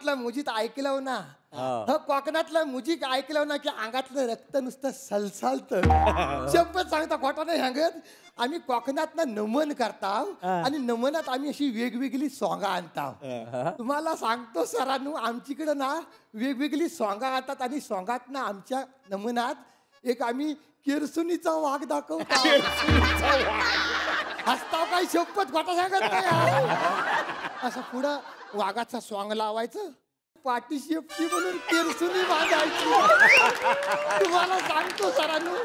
कोकणातला मुजित ऐकलं ना कोकणातलं मुजिक ऐकलं ना की अंगातलं रक्त नुसतं सलसलत शपथ सांगता खोटा नाही सांगत आम्ही कोकणातनं नमन करताव आणि नमनात आम्ही अशी वेगवेगळी सॉंगा आणताव तुम्हाला सांगतो सरांनो आमच्याकडे ना वेगवेगळी सॉंगा आणतात आणि सॉंगात ना आमच्या नमनात एक आम्ही केरसुनीचा वाघ दाखवतो हसताव काही शपथ खोटा सांगत नाही असं पुढं वाघाचा सॉंग लावायचं पाठीशी म्हणून केरसुनी बांधायची तुम्हाला सांगतो सरांनो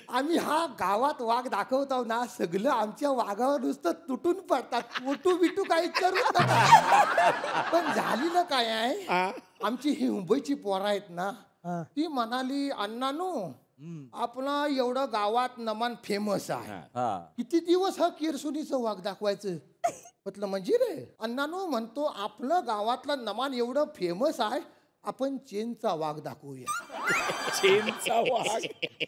आम्ही हा गावात वाघ दाखवतो ना सगळं आमच्या वाघावर नुसतं तुटून पडतात मोठू बिटू काही करू पण झाली ना काय आहे आमची ही मुंबईची पोरं आहेत ना ती म्हणाली अण्णानो आपला एवढं गावात नमन फेमस आहे किती दिवस हा केरसुनीचं वाघ दाखवायचं म्हटलं म्हणजे रे अण्णानो म्हणतो आपलं गावातलं नमान एवढं फेमस आहे आपण चेनचा वाघ दाखवूया चेनचा वाघ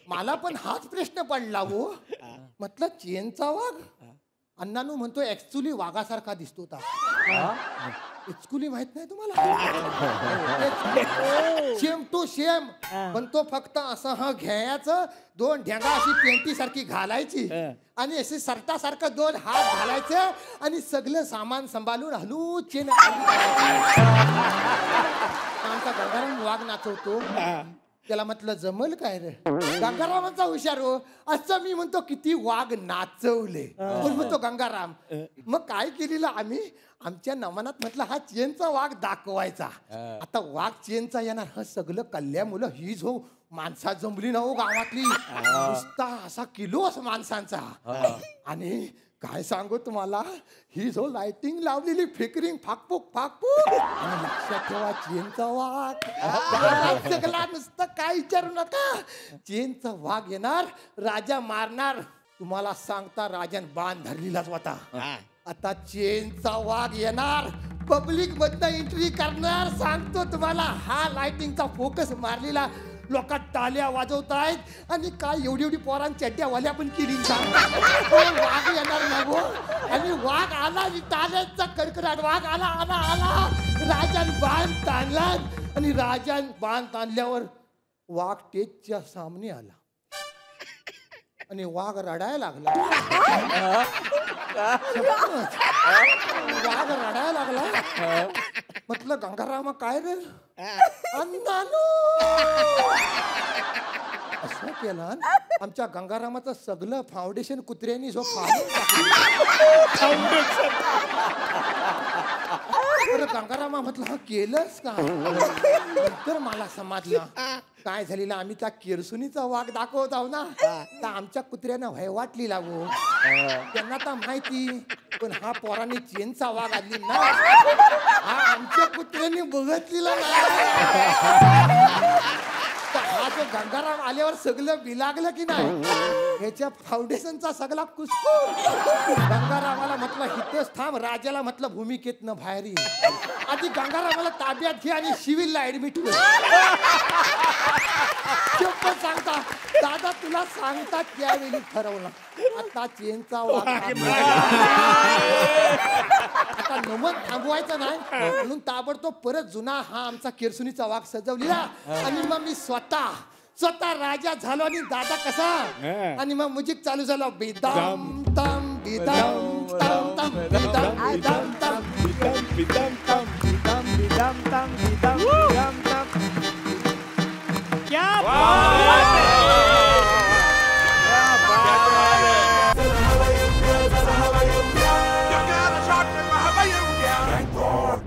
मला पण हाच प्रश्न पडला हो म्हटलं चेनचा वाघ अण्णानो म्हणतो ऍक्च्युली वाघासारखा दिसतो ऍक्च्युली माहित नाही तुम्हाला सेम टू सेम पण तो फक्त असं हा घ्यायचं दोन ढेंगा अशी पेंटी सारखी घालायची आणि असे सरटासारखं दोन हात घालायचं आणि सगळं सामान सांभाळून हलू चेन आमचा गंगाराम वाघ नाचवतो त्याला म्हटलं जमल काय रे गंगारामाचा हुशार हो असं मी म्हणतो किती वाघ नाचवले म्हणतो गंगाराम मग काय केलेलं आम्ही आमच्या नमनात म्हटलं हा चेनचा वाघ दाखवायचा आता वाघ चेनचा येणार हा सगळं कल्ल्या मुलं हीच हो माणसा जमली ना हो गावातली नुसता असा किलोच माणसांचा आणि काय सांगू तुम्हाला ही जो लाइटिंग लावलेली फिकरिंग फाकपूक फाकपूक आणि लक्षात ठेवा चेनचा वाघ सगळा नुसतं काय विचारू नका चेनचा वाघ येणार राजा मारणार तुम्हाला सांगता राजन बाण धरलेलाच होता आता चेनचा वाघ येणार पब्लिक मधनं एंट्री करणार सांगतो तुम्हाला हा लाइटिंगचा फोकस मारलेला लोक टाल्या वाजवतायत आणि काय एवढी एवढी पोरांची चड्ड्यावाल्या पण केली वाघ येणार ना गो आणि वाघ आला आणि टाळ्यांचा कडकडाट वाघ आला आला आला राजान बाण ताणला आणि राजान बाण ताणल्यावर वाघ स्टेजच्या सामने आला आणि वाघ रडायला लागला वाघ रडायला लागला म्हटलं गंगारामा काय रे अण्णानो असं केलं आमच्या गंगारामाचं सगळं फाउंडेशन कुत्र्यांनी जो गंगारामा म्हटलं हा केलंच का नंतर मला समजलं काय झालेलं आम्ही त्या केरसुनीचा वाघ दाखवत आहो ना तर आमच्या कुत्र्यांना भय वाटली लागू त्यांना तर माहिती पण हा पोरांनी चेनचा वाघ आणली ना हा आमच्या कुत्र्यांनी बघितलेला हा जो गंगाराम आल्यावर सगळं बिलागलं की नाही ह्याच्या फाउंडेशनचा सगळा कुसकूस गंगारामाला म्हटलं हिथंच थांब राजाला म्हटलं भूमिकेतनं बाहेर ये आधी गंगारामाला ताब्यात घे आणि सिव्हिलला ऍडमिट कर सांगता दादा तुला सांगतात त्यावेळी ठरवलं आता चेनचा वाघ आता नमन थांबवायचं नाही म्हणून ताबडतोब परत जुना हा आमचा केरसुनीचा वाघ सजवलेला आणि मग मी स्वतः राजा झालो आणि दादा कसा आणि मग म्युझिक चालू झालं बिदम तम बिदम तम तम बिदम बिदम तम बिदम बिदम तम